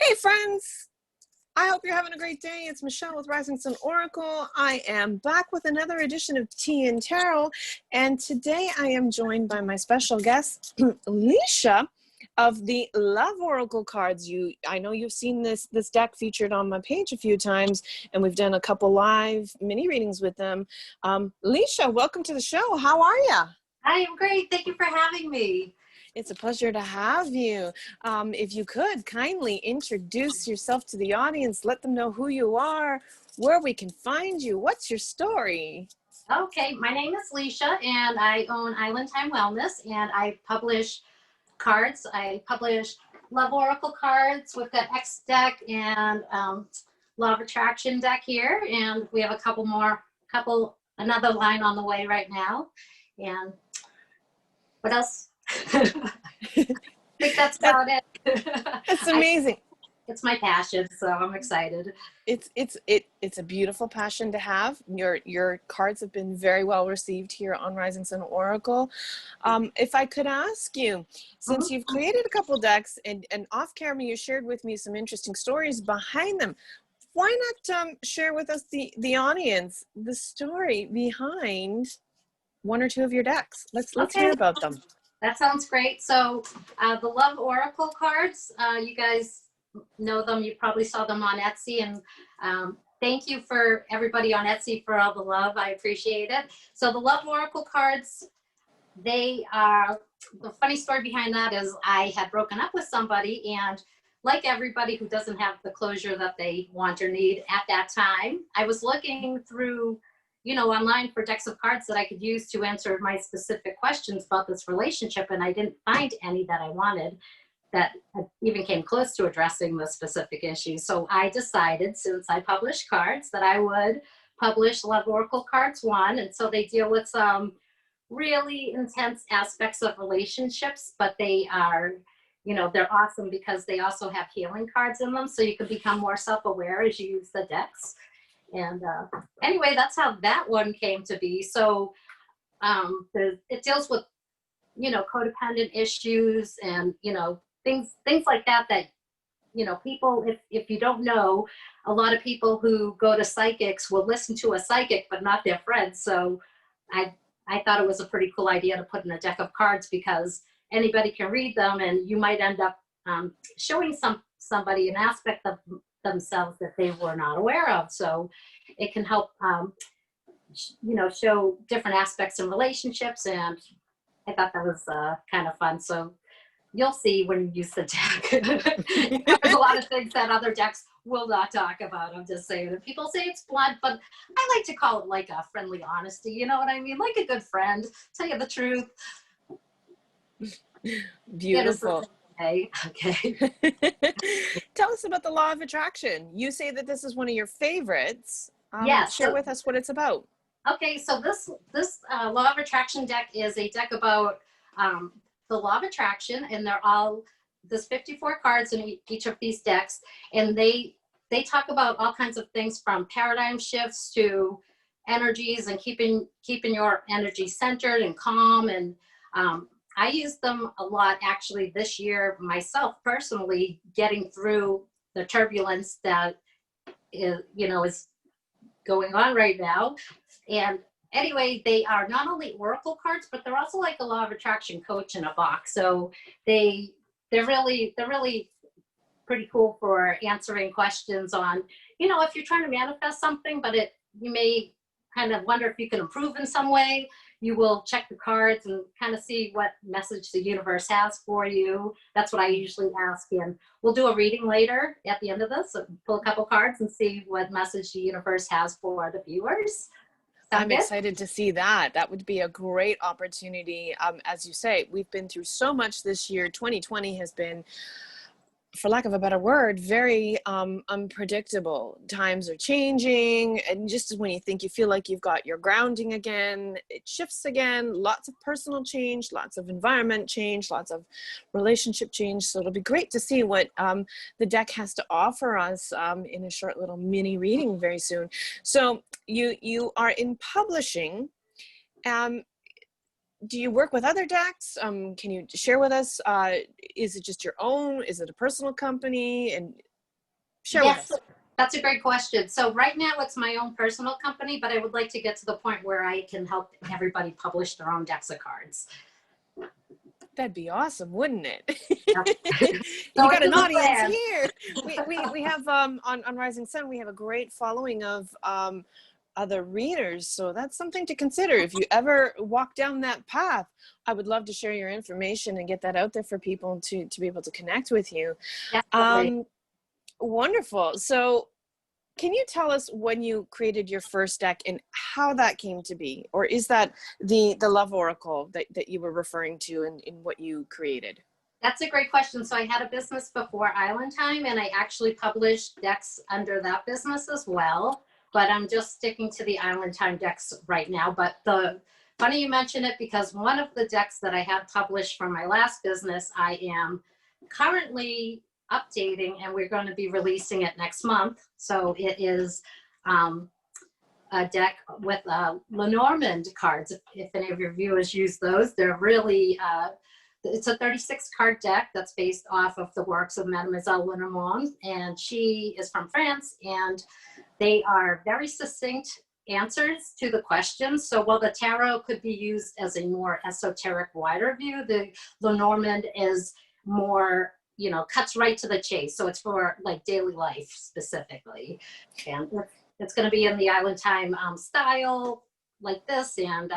Hey friends, I hope you're having a great day. It's Michelle with Rising Sun Oracle. I am back with another edition of Tea and Tarot, and today I am joined by my special guest, Licia of the Love Oracle cards. I know you've seen this deck featured on my page a few times, and we've done a couple live mini readings with them. Licia, welcome to the show. How are you? I am great. Thank you for having me. It's a pleasure to have you. If you could kindly introduce yourself to the audience, let them know who you are, where we can find you. What's your story? Okay, my name is Licia, and I own Island Time Wellness, and I publish cards. I publish Love Oracle cards with the X deck and Law of Attraction deck here, and we have another line on the way right now. And what else? I think that's about it. That's amazing. It's my passion, so I'm excited. It's a beautiful passion to have. Your cards have been very well received here on Rising Sun Oracle. If I could ask you, since you've created a couple decks and off camera you shared with me some interesting stories behind them, why not share with us the audience the story behind one or two of your decks? Let's hear about them. That sounds great. So the Love Oracle cards, you guys know them. You probably saw them on Etsy, and thank you for everybody on Etsy for all the love. I appreciate it. So the Love Oracle cards, they are, the funny story behind that is I had broken up with somebody, and like everybody who doesn't have the closure that they want or need at that time, I was looking through online for decks of cards that I could use to answer my specific questions about this relationship. And I didn't find any that I wanted that even came close to addressing the specific issues. So I decided, since I publish cards, that I would publish Love Oracle Cards 1. And so they deal with some really intense aspects of relationships, but they are, they're awesome because they also have healing cards in them. So you can become more self-aware as you use the decks. And anyway, that's how that one came to be. So it deals with, codependent issues and, things like that, people, if you don't know, a lot of people who go to psychics will listen to a psychic, but not their friends. So I thought it was a pretty cool idea to put in a deck of cards because anybody can read them, and you might end up showing somebody an aspect of themselves that they were not aware of. So it can help, show different aspects in relationships. And I thought that was kind of fun. So you'll see when you use the deck. There's a lot of things that other decks will not talk about. I'm just saying that people say it's blunt, but I like to call it like a friendly honesty. You know what I mean? Like a good friend, tell you the truth. Beautiful. Okay. Tell us about the Law of Attraction. You say that this is one of your favorites. Yes. Share with us what it's about. Okay, so this Law of Attraction deck is a deck about the Law of Attraction, and there's 54 cards in each of these decks, and they talk about all kinds of things from paradigm shifts to energies and keeping your energy centered and calm. And I used them a lot actually this year myself personally, getting through the turbulence that is going on right now. And anyway, they are not only oracle cards, but they're also like a Law of Attraction coach in a box. So they're really pretty cool for answering questions on, if you're trying to manifest something, but you may kind of wonder if you can improve in some way. You will check the cards and kind of see what message the universe has for you. That's what I usually ask. And we'll do a reading later at the end of this. So pull a couple cards and see what message the universe has for the viewers. I'm excited to see that. That would be a great opportunity. As you say, we've been through so much this year. 2020 has been, for lack of a better word, very unpredictable. Times are changing, and just when you think you feel like you've got your grounding again, it shifts again. Lots of personal change, lots of environment change, lots of relationship change. So it'll be great to see what the deck has to offer us in a short little mini reading very soon. So you are in publishing. Do you work with other decks? Can you share with us, is it just your own? Is it a personal company? And Share with Yes, us. that's a great question. So right now it's my own personal company, but I would like to get to the point where I can help everybody publish their own decks of cards. That'd be awesome, wouldn't it? So You got it's in an the audience plan. here. We have on Rising Sun, we have a great following of other readers. So that's something to consider. If you ever walk down that path, I would love to share your information and get that out there for people to be able to connect with you. Definitely. Wonderful. So can you tell us when you created your first deck and how that came to be? Or is that the Love Oracle that you were referring to in what you created? That's a great question. So I had a business before Island Time, and I actually published decks under that business as well. But I'm just sticking to the Island Time decks right now. But funny you mention it, because one of the decks that I had published from my last business, I am currently updating, and we're going to be releasing it next month. So it is a deck with Lenormand cards. If any of your viewers use those, they're really it's a 36 card deck that's based off of the works of Mademoiselle Lenormand, and she is from France, and they are very succinct answers to the questions. So while the tarot could be used as a more esoteric, wider view, the Lenormand is more, you know, cuts right to the chase. So it's for like daily life specifically. And it's going to be in the Island Time style like this. And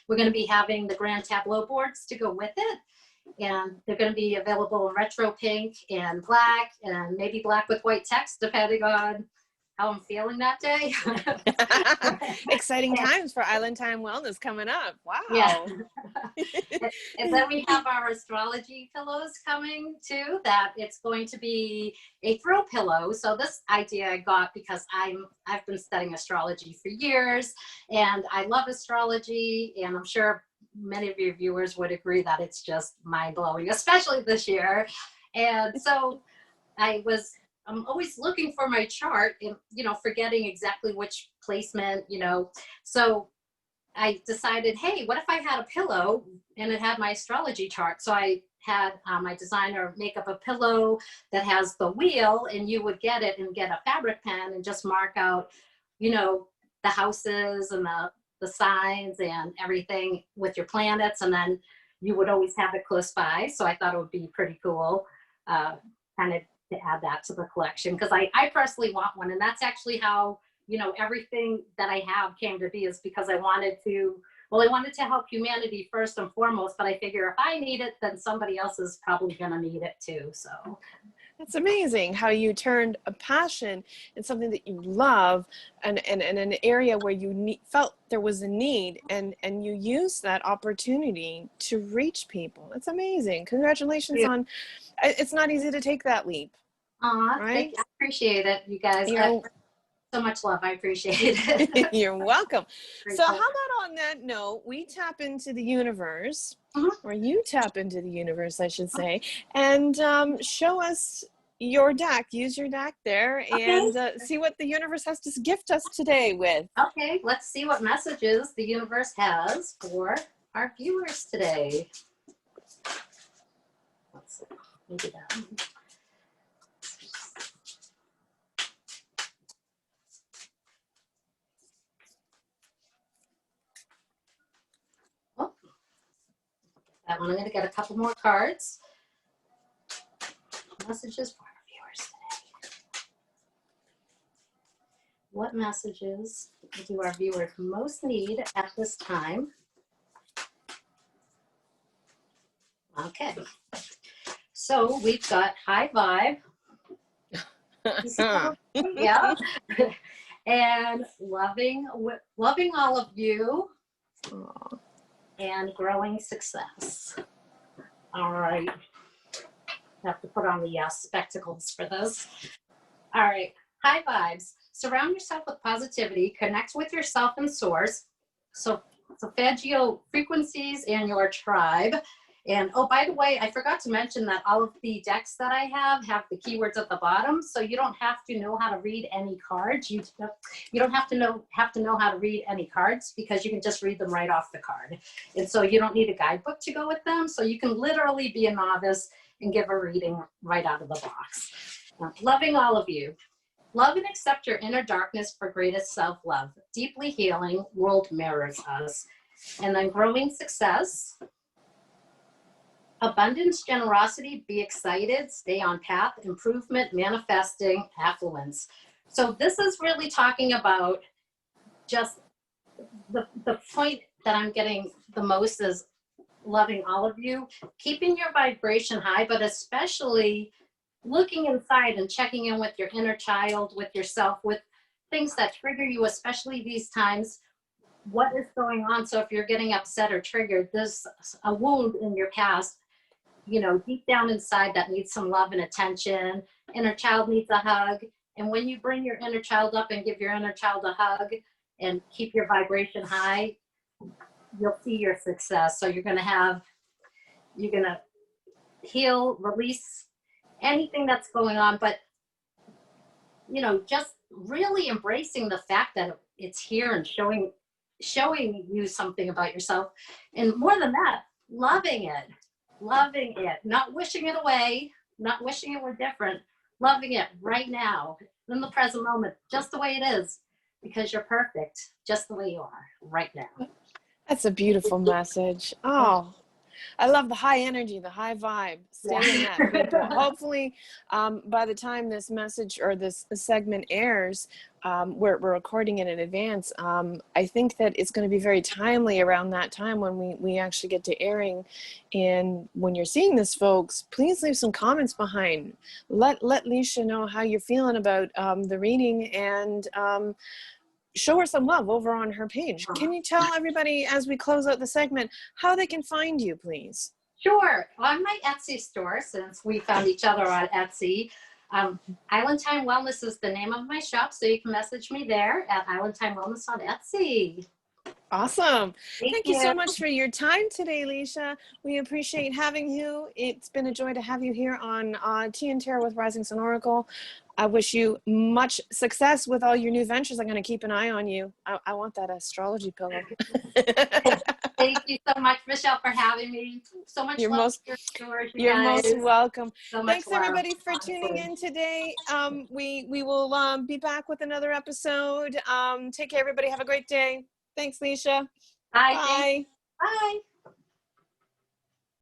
we're going to be having the grand tableau boards to go with it. And they're going to be available in retro pink and black, and maybe black with white text, depending on how I'm feeling that day. Exciting times for Island Time Wellness coming up. Wow. Yeah. And then we have our astrology pillows coming too, that it's going to be a throw pillow. So this idea I got because I've been studying astrology for years, and I love astrology, and I'm sure many of your viewers would agree that it's just mind-blowing, especially this year. And so I'm always looking for my chart and, you know, forgetting exactly which placement, you know. So I decided, hey, what if I had a pillow and it had my astrology chart? So I had my designer make up a pillow that has the wheel, and you would get it and get a fabric pen and just mark out, you know, the houses and the signs and everything with your planets, and then you would always have it close by. So I thought it would be pretty cool kind of to add that to the collection, because I personally want one. And that's actually how, you know, everything that I have came to be, is because I wanted to help humanity first and foremost, but I figure if I need it, then somebody else is probably going to need it too. So It's amazing how you turned a passion in something that you love, and an area where you felt there was a need, and you used that opportunity to reach people. It's amazing. Congratulations on, it's not easy to take that leap. Right? I appreciate it, you guys. So much love. I appreciate it. You're welcome. So how about on that note, we tap into the universe, or you tap into the universe, I should say, and show us your deck. Use your deck there, and see what the universe has to gift us today with. Okay, let's see what messages the universe has for our viewers today. Let's see. Maybe that one. That one. I'm going to get a couple more cards. Messages for our viewers today. What messages do our viewers most need at this time? Okay. So we've got high vibe. Yeah. And loving all of you. Aww. And growing success. All right. I have to put on the spectacles for this. All right. High vibes. Surround yourself with positivity. Connect with yourself and source. So Faggio frequencies and your tribe. And oh, by the way, I forgot to mention that all of the decks that I have the keywords at the bottom. So you don't have to know how to read any cards. You don't have to know how to read any cards, because you can just read them right off the card. And so you don't need a guidebook to go with them. So you can literally be a novice and give a reading right out of the box. Loving all of you. Love and accept your inner darkness for greatest self-love. Deeply healing, world mirrors us. And then growing success. Abundance, generosity, be excited, stay on path, improvement, manifesting, affluence. So this is really talking about just the point that I'm getting the most is loving all of you, keeping your vibration high, but especially looking inside and checking in with your inner child, with yourself, with things that trigger you, especially these times. What is going on? So if you're getting upset or triggered, there's a wound in your past, you know, deep down inside that needs some love and attention. Inner child needs a hug. And when you bring your inner child up and give your inner child a hug and keep your vibration high, you'll see your success. So you're going to heal, release anything that's going on, but you know, just really embracing the fact that it's here and showing you something about yourself. And more than that, loving it, not wishing it away, not wishing it were different, loving it right now in the present moment, just the way it is, because you're perfect, just the way you are right now. That's a beautiful message. Oh, I love the high energy, the high vibe. Stay in that, people. Hopefully, by the time this message or this segment airs, we're recording it in advance. I think that it's going to be very timely around that time when we actually get to airing. And when you're seeing this, folks, please leave some comments behind. Let Licia know how you're feeling about the reading, and show her some love over on her page. Can you tell everybody as we close out the segment how they can find you, please? Sure. On my Etsy store, since we found each other on Etsy, Island Time Wellness is the name of my shop, so you can message me there at Island Time Wellness on Etsy. Awesome. Thank you so much for your time today, Licia. We appreciate having you. It's been a joy to have you here on Tea and Tarot with Rising Sun Oracle. I wish you much success with all your new ventures. I'm going to keep an eye on you. I want that astrology pillow. Thank you so much, Michelle, for having me. So much You're love most, to your stores, you you're guys. most welcome. So much Thanks, love, everybody, for honestly. tuning in today. We will be back with another episode. Take care, everybody. Have a great day. Thanks, Licia. Bye. Bye. Bye.